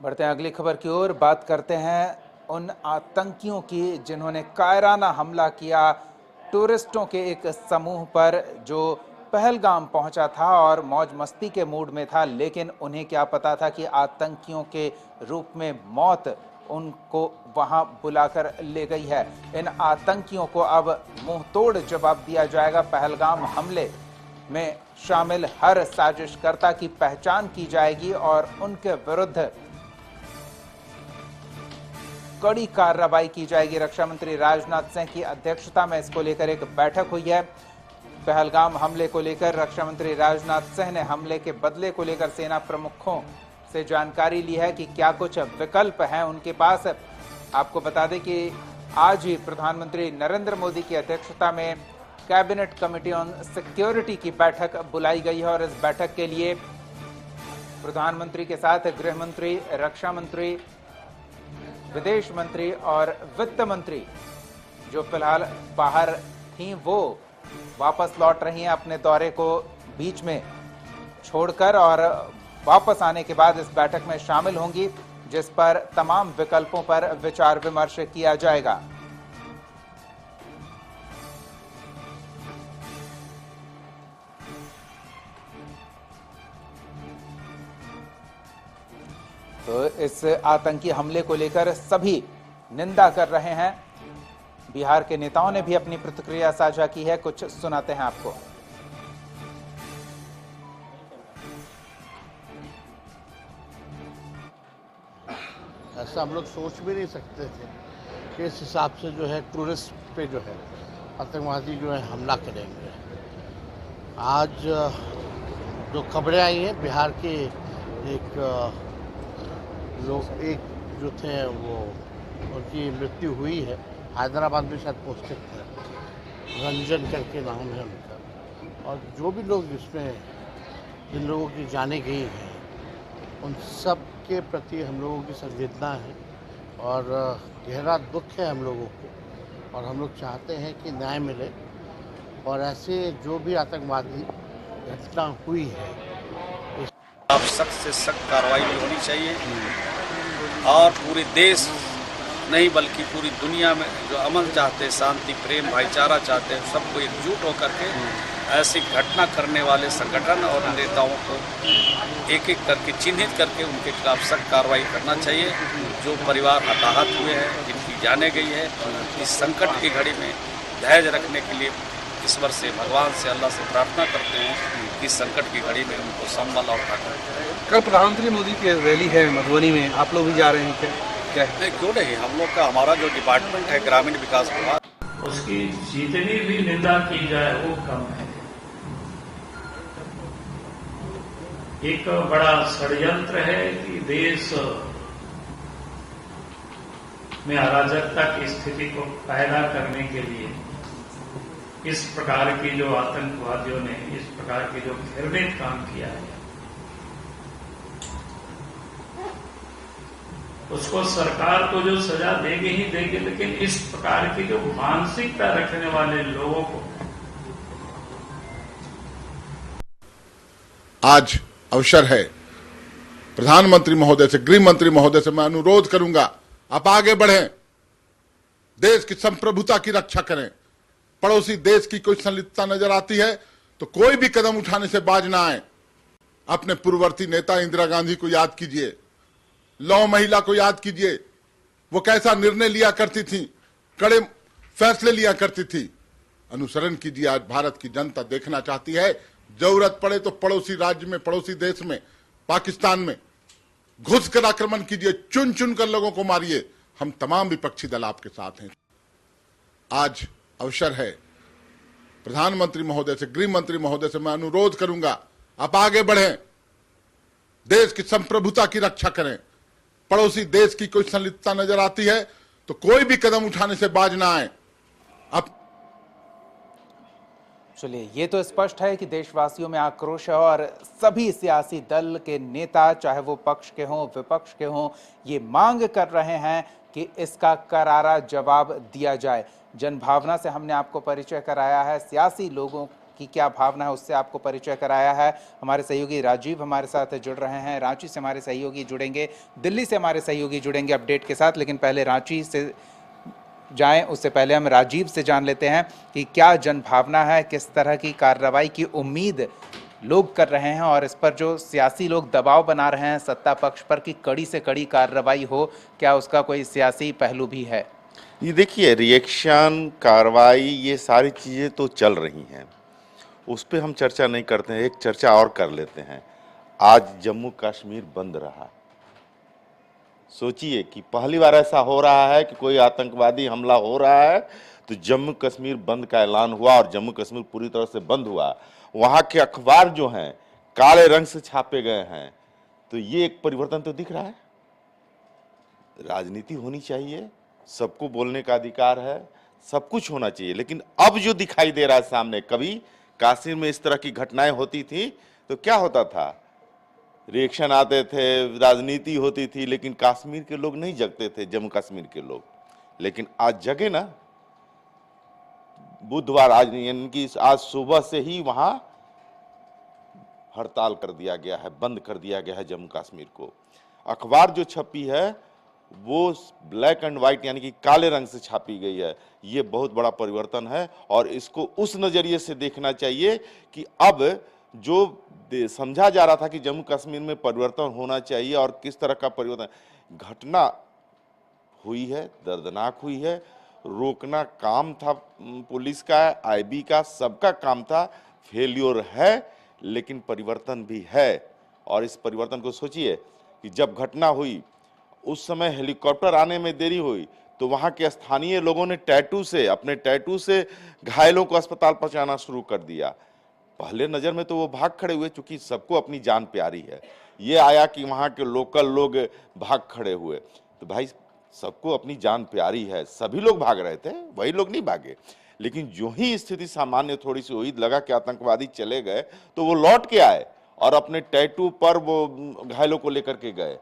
बढ़ते हैं अगली खबर की ओर। बात करते हैं उन आतंकियों की जिन्होंने कायराना हमला किया टूरिस्टों के एक समूह पर जो पहलगाम पहुंचा था और मौज मस्ती के मूड में था, लेकिन उन्हें क्या पता था कि आतंकियों के रूप में मौत उनको वहां बुलाकर ले गई है। इन आतंकियों को अब मुंह तोड़ जवाब दिया जाएगा। पहलगाम हमले में शामिल हर साजिशकर्ता की पहचान की जाएगी और उनके विरुद्ध कड़ी कार्रवाई की जाएगी। रक्षा मंत्री राजनाथ सिंह की अध्यक्षता में इसको लेकर एक बैठक हुई है। पहलगाम हमले को लेकर रक्षा मंत्री राजनाथ सिंह ने हमले के बदले को लेकर सेना प्रमुखों से जानकारी ली है कि क्या कुछ विकल्प हैं उनके पास। आपको बता दें कि आज ही प्रधानमंत्री नरेंद्र मोदी की अध्यक्षता में कैबिनेट कमेटी ऑन सिक्योरिटी की बैठक बुलाई गई है और इस बैठक के लिए प्रधानमंत्री के साथ गृह मंत्री, रक्षा मंत्री, विदेश मंत्री और वित्त मंत्री जो फिलहाल बाहर थी वो वापस लौट रही हैं अपने दौरे को बीच में छोड़कर और वापस आने के बाद इस बैठक में शामिल होंगी, जिस पर तमाम विकल्पों पर विचार विमर्श किया जाएगा। तो इस आतंकी हमले को लेकर सभी निंदा कर रहे हैं। बिहार के नेताओं ने भी अपनी प्रतिक्रिया साझा की है, कुछ सुनाते हैं आपको। ऐसा हम लोग सोच भी नहीं सकते थे कि इस हिसाब से जो है टूरिस्ट पे जो है आतंकवादी जो है हमला करेंगे। आज जो खबरें आई हैं बिहार के एक लोग एक जो थे वो उनकी मृत्यु हुई है। हैदराबाद में शायद पोस्टेड थे, रंजन करके नाम है उनका। और जो भी लोग इसमें जिन लोगों की जाने गई हैं उन सब के प्रति हम लोगों की संवेदना है और गहरा दुख है हम लोगों को। और हम लोग चाहते हैं कि न्याय मिले और ऐसे जो भी आतंकवादी घटना हुई है अब सख्त से सख्त कार्रवाई भी होनी चाहिए और पूरे देश नहीं बल्कि पूरी दुनिया में जो अमन चाहते हैं, शांति, प्रेम, भाईचारा चाहते हैं, सबको एकजुट होकर के ऐसी घटना करने वाले संगठन और नेताओं को एक एक करके चिन्हित करके उनके खिलाफ सख्त कार्रवाई करना चाहिए। जो परिवार हताहत हुए हैं, जिनकी जाने गई है, इस संकट की घड़ी में धैर्य रखने के लिए ईश्वर से, भगवान से, अल्लाह से प्रार्थना करते हैं कि इस संकट की घड़ी में उनको संभल और ताकत। कल प्रधानमंत्री मोदी की रैली है मधुबनी में, आप लोग भी जा रहे हैं क्या? नहीं, क्यों नहीं। हम लोग का हमारा जो डिपार्टमेंट है ग्रामीण विकास विभाग, उसकी जितनी भी निंदा की जाए वो कम है। एक बड़ा षड्यंत्र है कि देश में अराजकता की स्थिति को पैदा करने के लिए इस प्रकार की जो आतंकवादियों ने इस प्रकार की जो घृणित काम किया है उसको सरकार को जो सजा देगी ही देगी, लेकिन इस प्रकार की जो मानसिकता रखने वाले लोगों को आज अवसर है। प्रधानमंत्री महोदय से, गृह मंत्री महोदय से मैं अनुरोध करूंगा, आप आगे बढ़ें, देश की संप्रभुता की रक्षा करें। पड़ोसी देश की कोई संलिप्तता नजर आती है तो कोई भी कदम उठाने से बाज ना आए। अपने पूर्ववर्ती नेता इंदिरा गांधी को याद कीजिए, लौ महिला को याद कीजिए, वो कैसा निर्णय लिया करती थी, कड़े फैसले लिया करती थी। अनुसरण कीजिए। आज भारत की जनता देखना चाहती है, जरूरत पड़े तो पड़ोसी राज्य में, पड़ोसी देश में, पाकिस्तान में घुसकर आक्रमण कीजिए, चुन चुन कर लोगों को मारिए। हम तमाम विपक्षी दल आपके साथ हैं। आज अवसर है। प्रधानमंत्री महोदय से, गृह मंत्री महोदय से मैं अनुरोध करूंगा, आप आगे बढ़ें, देश की संप्रभुता की रक्षा करें। पड़ोसी देश की कोई संलिप्तता नजर आती है तो कोई भी कदम उठाने से बाज ना आए। अब चलिए, ये तो स्पष्ट है कि देशवासियों में आक्रोश है और सभी सियासी दल के नेता, चाहे वो पक्ष के हों, विपक्ष के हों, ये मांग कर रहे हैं कि इसका करारा जवाब दिया जाए। जनभावना से हमने आपको परिचय कराया है, सियासी लोगों की क्या भावना है उससे आपको परिचय कराया है। हमारे सहयोगी राजीव हमारे साथ जुड़ रहे हैं, रांची से हमारे सहयोगी जुड़ेंगे, दिल्ली से हमारे सहयोगी जुड़ेंगे अपडेट के साथ। लेकिन पहले रांची से जाएं उससे पहले हम राजीव से जान लेते हैं कि क्या जनभावना है, किस तरह की कार्रवाई की उम्मीद लोग कर रहे हैं और इस पर जो सियासी लोग दबाव बना रहे हैं सत्ता पक्ष पर कि कड़ी से कड़ी कार्रवाई हो, क्या उसका कोई सियासी पहलू भी है? ये देखिए, रिएक्शन, कार्रवाई, ये सारी चीज़ें तो चल रही हैं, उस पर हम चर्चा नहीं करते हैं। एक चर्चा और कर लेते हैं। आज जम्मू कश्मीर बंद रहा। सोचिए कि पहली बार ऐसा हो रहा है कि कोई आतंकवादी हमला हो रहा है तो जम्मू कश्मीर बंद का ऐलान हुआ और जम्मू कश्मीर पूरी तरह से बंद हुआ। वहाँ के अखबार जो हैं काले रंग से छापे गए हैं। तो ये एक परिवर्तन तो दिख रहा है। राजनीति होनी चाहिए, सबको बोलने का अधिकार है, सब कुछ होना चाहिए, लेकिन अब जो दिखाई दे रहा है सामने, कभी कश्मीर में इस तरह की घटनाएं होती थी तो क्या होता था, रिएक्शन आते थे, राजनीति होती थी, लेकिन कश्मीर के लोग नहीं जगते थे, जम्मू कश्मीर के लोग। लेकिन आज जगे ना। बुधवार आज यानी कि आज सुबह से ही वहां हड़ताल कर दिया गया है, बंद कर दिया गया है जम्मू कश्मीर को। अखबार जो छपी है वो ब्लैक एंड व्हाइट यानी कि काले रंग से छापी गई है। ये बहुत बड़ा परिवर्तन है और इसको उस नजरिए से देखना चाहिए कि अब जो समझा जा रहा था कि जम्मू कश्मीर में परिवर्तन होना चाहिए और किस तरह का परिवर्तन, घटना हुई है, दर्दनाक हुई है। रोकना काम था पुलिस का, आईबी का, सबका काम था। फेल्योर है लेकिन परिवर्तन भी है। और इस परिवर्तन को सोचिए कि जब घटना हुई उस समय हेलीकॉप्टर आने में देरी हुई तो वहां के स्थानीय लोगों ने अपने टैटू से घायलों को अस्पताल पहुंचाना शुरू कर दिया। पहले नजर में तो वो भाग खड़े हुए, चूंकि सबको अपनी जान प्यारी है। ये आया कि वहां के लोकल लोग भाग खड़े हुए, तो भाई सबको अपनी जान प्यारी है, सभी लोग भाग रहे थे, वही लोग नहीं भागे। लेकिन जो ही स्थिति सामान्य थोड़ी सी हुई, लगा कि आतंकवादी चले गए, तो वो लौट के आए और अपने टैटू पर वो घायलों को लेकर के गए।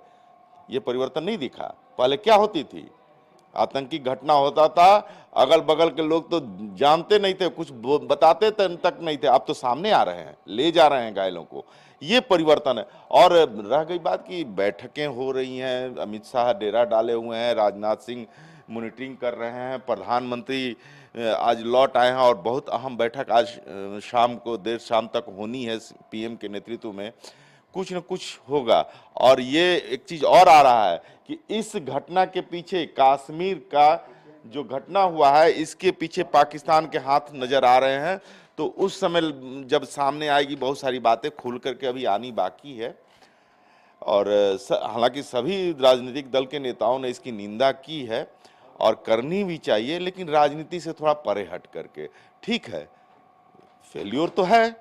ये परिवर्तन नहीं दिखा। पहले क्या होती थी, आतंकी घटना होता था, अगल बगल के लोग तो जानते नहीं थे, कुछ बताते तक नहीं थे। अब तो सामने आ रहे हैं, ले जा रहे हैं घायलों को। ये परिवर्तन है। और रह गई बात की बैठकें हो रही हैं, अमित शाह डेरा डाले हुए हैं, राजनाथ सिंह मॉनिटरिंग कर रहे हैं, प्रधानमंत्री आज लौट आए हैं और बहुत अहम बैठक आज शाम को देर शाम तक होनी है पीएम के नेतृत्व में। कुछ न कुछ होगा। और ये एक चीज और आ रहा है कि इस घटना के पीछे, कश्मीर का जो घटना हुआ है, इसके पीछे पाकिस्तान के हाथ नजर आ रहे हैं। तो उस समय जब सामने आएगी, बहुत सारी बातें खुल करके अभी आनी बाकी है। और हालांकि सभी राजनीतिक दल के नेताओं ने इसकी निंदा की है और करनी भी चाहिए, लेकिन राजनीति से थोड़ा परे हट करके। ठीक है, फेल्योर तो है,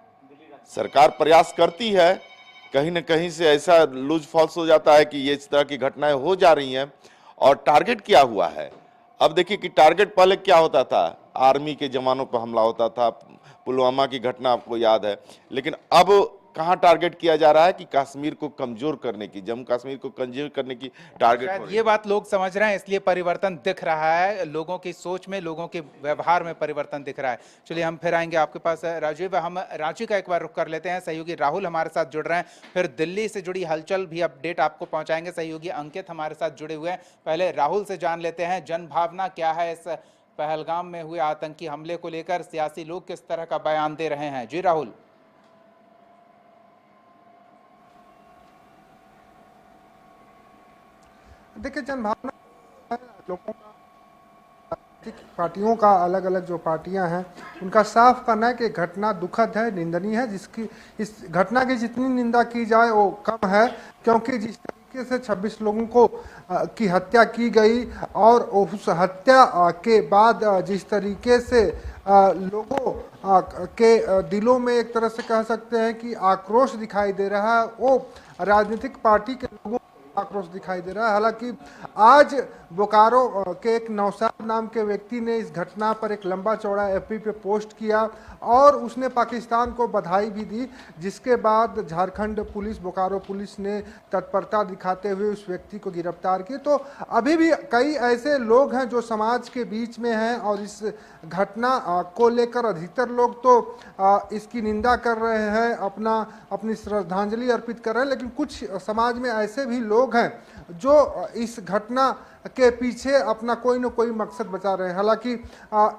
सरकार प्रयास करती है, कहीं न कहीं से ऐसा लूज फॉल्स हो जाता है कि ये इस तरह की घटनाएं हो जा रही हैं। और टारगेट किया हुआ है। अब देखिए कि टारगेट पहले क्या होता था, आर्मी के जवानों पर हमला होता था, पुलवामा की घटना आपको याद है। लेकिन अब कहां टारगेट किया जा रहा है कि कश्मीर को कमजोर करने की, जम्मू कश्मीर को कमजोर करने की टारगेट हो रही है। ये बात लोग समझ रहे हैं, इसलिए परिवर्तन दिख रहा है, लोगों की सोच में, लोगों के व्यवहार में परिवर्तन दिख रहा है। चलिए हम फिर आएंगे आपके पास राजीव। हम रांची का एक बार रुख कर लेते हैं, सहयोगी राहुल हमारे साथ जुड़ रहे हैं, फिर दिल्ली से जुड़ी हलचल भी अपडेट आपको पहुंचाएंगे। सहयोगी अंकित हमारे साथ जुड़े हुए हैं। पहले राहुल से जान लेते हैं, जनभावना क्या है इस पहलगाम में हुए आतंकी हमले को लेकर, सियासी लोग किस तरह का बयान दे रहे हैं? जी राहुल। देखिए, जनभावना लोगों का, पार्टियों का, अलग अलग जो पार्टियां हैं उनका साफ कहना है कि घटना दुखद है, निंदनीय है। जिसकी इस घटना की जितनी निंदा की जाए वो कम है, क्योंकि जिस तरीके से 26 लोगों को की हत्या की गई और उस हत्या के बाद जिस तरीके से लोगों के दिलों में एक तरह से कह सकते हैं कि आक्रोश दिखाई दे रहा है, वो राजनीतिक पार्टी के लोगों आक्रोश दिखाई दे रहा है। हालांकि आज बोकारो के एक नौशाद नाम के व्यक्ति ने इस घटना पर एक लंबा चौड़ा एफबी पे पोस्ट किया और उसने पाकिस्तान को बधाई भी दी, जिसके बाद झारखंड पुलिस, बोकारो पुलिस ने तत्परता दिखाते हुए उस व्यक्ति को गिरफ्तार किया। तो अभी भी कई ऐसे लोग हैं जो समाज के बीच में हैं और इस घटना को लेकर अधिकतर लोग तो इसकी निंदा कर रहे हैं, अपनी श्रद्धांजलि अर्पित कर रहे हैं, लेकिन कुछ समाज में ऐसे भी लोग हैं जो इस घटना के पीछे अपना कोई न कोई मकसद बचा रहे हैं। हालांकि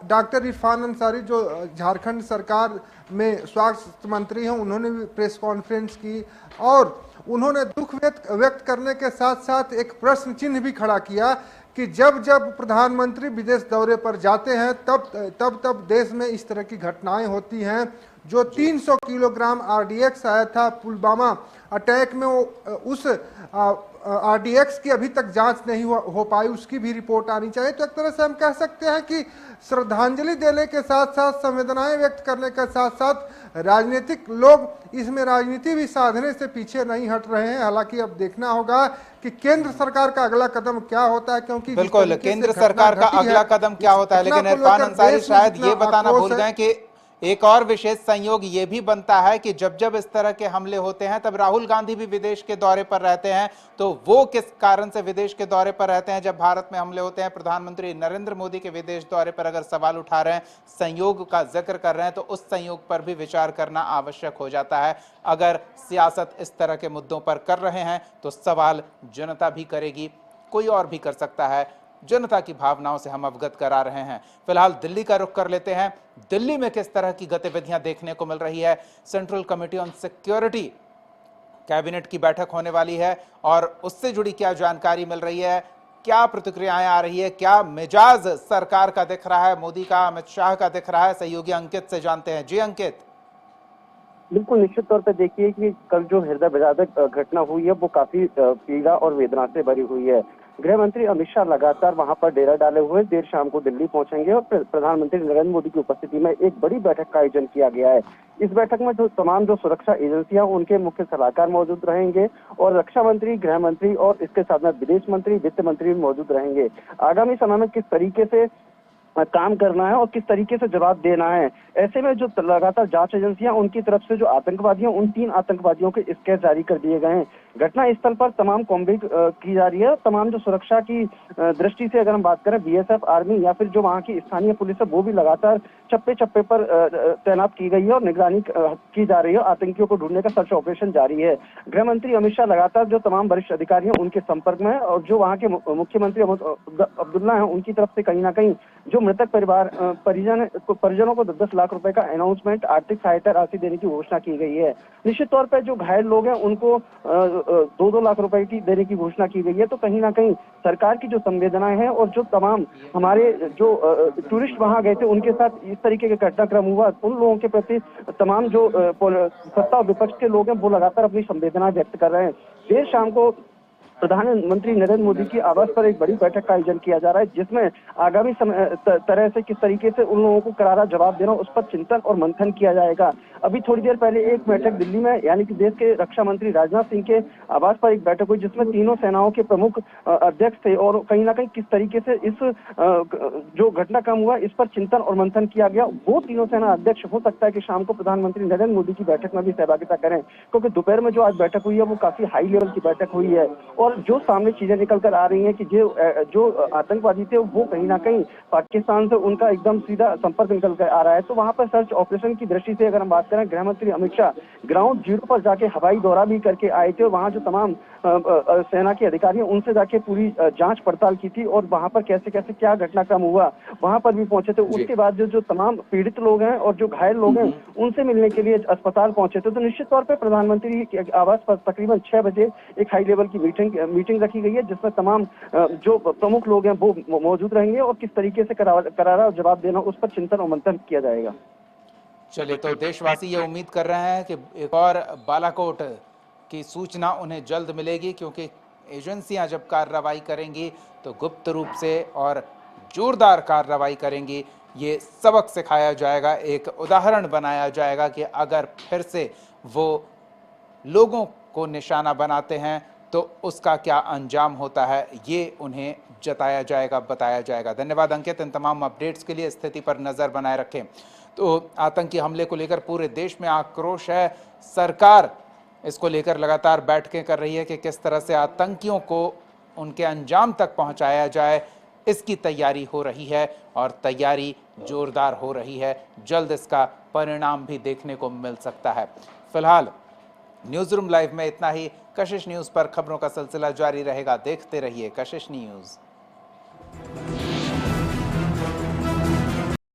डॉक्टर इरफान अंसारी जो झारखंड सरकार में स्वास्थ्य मंत्री हैं, उन्होंने भी प्रेस कॉन्फ्रेंस की और उन्होंने दुख व्यक्त करने के साथ साथ एक प्रश्न चिन्ह भी खड़ा किया कि जब जब प्रधानमंत्री विदेश दौरे पर जाते हैं तब देश में इस तरह की घटनाएं होती हैं। जो 300 किलोग्राम आरडीएक्स आया था पुलवामा अटैक में, वो उस आरडीएक्स की अभी तक जांच नहीं हो पाई, उसकी भी रिपोर्ट आनी चाहिए। तो एक तरह से हम कह सकते हैं कि श्रद्धांजलि देने के साथ साथ, संवेदनाएं व्यक्त करने के साथ साथ राजनीतिक लोग इसमें राजनीति भी साधने से पीछे नहीं हट रहे हैं। हालांकि अब देखना होगा कि केंद्र सरकार का अगला कदम क्या होता है, क्योंकि बिल्कुल केंद्र सरकार का अगला कदम क्या होता है। लेकिन इरफान अंसारी शायद ये बताना भूल गए कि एक और विशेष संयोग ये भी बनता है कि जब जब इस तरह के हमले होते हैं तब राहुल गांधी भी विदेश के दौरे पर रहते हैं। तो वो किस कारण से विदेश के दौरे पर रहते हैं जब भारत में हमले होते हैं? प्रधानमंत्री नरेंद्र मोदी के विदेश दौरे पर अगर सवाल उठा रहे हैं, संयोग का जिक्र कर रहे हैं, तो उस संयोग पर भी विचार करना आवश्यक हो जाता है। अगर सियासत इस तरह के मुद्दों पर कर रहे हैं तो सवाल जनता भी करेगी, कोई और भी कर सकता है। जनता की भावनाओं से हम अवगत करा रहे हैं। फिलहाल दिल्ली का रुख कर लेते हैं। दिल्ली में किस तरह की गतिविधियां देखने को मिल रही है? Central committee on security cabinet की बैठक होने वाली है और उससे जुड़ी क्या जानकारी मिल रही है, क्या प्रतिक्रियाएं आ रही है, क्या मिजाज सरकार का दिख रहा है, मोदी का, अमित शाह का दिख रहा है? सहयोगी अंकित से जानते हैं। जी अंकित। बिल्कुल, निश्चित तौर पर देखिए कि कल जो हृदय विदारक घटना हुई है वो काफी पीड़ा और वेदना से भरी हुई है। गृह मंत्री अमित शाह लगातार वहां पर डेरा डाले हुए देर शाम को दिल्ली पहुंचेंगे और प्रधानमंत्री नरेंद्र मोदी की उपस्थिति में एक बड़ी बैठक का आयोजन किया गया है। इस बैठक में जो तमाम जो सुरक्षा एजेंसियां उनके मुख्य सलाहकार मौजूद रहेंगे और रक्षा मंत्री, गृह मंत्री और इसके साथ में विदेश मंत्री, वित्त मंत्री भी मौजूद रहेंगे। आगामी समय में किस तरीके से काम करना है और किस तरीके से जवाब देना है, ऐसे में जो लगातार जांच एजेंसियां उनकी तरफ से जो आतंकवादी हैं, उन 3 आतंकवादियों के स्केच जारी कर दिए गए हैं। घटना स्थल पर तमाम कॉम्बिंग की जा रही है। तमाम जो सुरक्षा की दृष्टि से अगर हम बात करें, बीएसएफ, आर्मी या फिर जो वहाँ की स्थानीय पुलिस है वो भी लगातार चप्पे चप्पे पर तैनात की गई है और निगरानी की जा रही है। आतंकियों को ढूंढने का सर्च ऑपरेशन जारी है। गृह मंत्री अमित शाह लगातार जो तमाम वरिष्ठ अधिकारी हैं उनके संपर्क में है और जो वहाँ के मुख्यमंत्री अब्दुल्ला हैं उनकी तरफ से कहीं ना कहीं जो मृतक परिजनों को 10 लाख रुपए का अनाउंसमेंट, आर्थिक सहायता राशि देने की घोषणा की गई है। निश्चित तौर पर जो घायल लोग हैं उनको 2-2 लाख रुपए की देने की घोषणा की गई है। तो कहीं ना कहीं सरकार की जो संवेदनाएं हैं और जो तमाम हमारे जो टूरिस्ट वहां गए थे उनके साथ इस तरीके का घटनाक्रम हुआ, उन लोगों के प्रति तमाम जो सत्ता और विपक्ष के लोग हैं वो लगातार अपनी संवेदना व्यक्त कर रहे हैं। देर शाम को प्रधानमंत्री नरेंद्र मोदी की आवास पर एक बड़ी बैठक का आयोजन किया जा रहा है, जिसमें आगामी तरह से किस तरीके से उन लोगों को करारा जवाब देना, उस पर चिंतन और मंथन किया जाएगा। अभी थोड़ी देर पहले एक बैठक दिल्ली में यानी कि देश के रक्षा मंत्री राजनाथ सिंह के आवास पर एक बैठक हुई, जिसमें तीनों सेनाओं के प्रमुख अध्यक्ष थे और कहीं ना कहीं किस तरीके से इस जो घटनाक्रम हुआ इस पर चिंतन और मंथन किया गया। वो तीनों सेना अध्यक्ष हो सकता है कि शाम को प्रधानमंत्री नरेंद्र मोदी की बैठक में भी सहभागिता करें, क्योंकि दोपहर में जो आज बैठक हुई है वो काफी हाई लेवल की बैठक हुई है और जो सामने चीजें निकल कर आ रही हैं कि जो आतंकवादी थे वो कहीं ना कहीं पाकिस्तान से उनका एकदम सीधा संपर्क निकल कर आ रहा है। तो वहां पर सर्च ऑपरेशन की दृष्टि से अगर हम बात करें, गृह मंत्री अमित शाह ग्राउंड जीरो पर जाके हवाई दौरा भी करके आए थे और वहां जो तमाम सेना के अधिकारी हैं उनसे जाके पूरी जांच पड़ताल की थी और वहां पर कैसे कैसे क्या घटनाक्रम हुआ वहां पर भी पहुंचे थे। उसके बाद जो तमाम पीड़ित लोग हैं और जो घायल लोग हैं उनसे मिलने के लिए अस्पताल पहुंचे थे। तो निश्चित तौर पर प्रधानमंत्री के आवास पर तकरीबन 6 बजे एक हाई लेवल की मीटिंग रखी गई है, जिसमें तमाम जो प्रमुख लोग हैं वो मौजूद रहेंगे और किस तरीके से करारा जवाब देना उस पर चिंतन और मंथन किया जाएगा। चलिए, तो देशवासी ये उम्मीद कर रहे हैं कि एक और बालाकोट की सूचना उन्हें जल्द मिलेगी, क्योंकि एजेंसियां जब कार्रवाई करेंगी तो गुप्त रूप से और जोरदार कार्रवाई करेंगी। ये सबक सिखाया जाएगा, एक उदाहरण बनाया जाएगा कि अगर फिर से वो लोगों को निशाना बनाते हैं तो उसका क्या अंजाम होता है ये उन्हें जताया जाएगा, बताया जाएगा। धन्यवाद अंकित, इन तमाम अपडेट्स के लिए स्थिति पर नजर बनाए रखें। तो आतंकी हमले को लेकर पूरे देश में आक्रोश है, सरकार इसको लेकर लगातार बैठकें कर रही है कि किस तरह से आतंकियों को उनके अंजाम तक पहुंचाया जाए, इसकी तैयारी हो रही है और तैयारी जोरदार हो रही है। जल्द इसका परिणाम भी देखने को मिल सकता है। फिलहाल न्यूज रूम लाइव में इतना ही। कशिश न्यूज पर खबरों का सिलसिला जारी रहेगा, देखते रहिए कशिश न्यूज।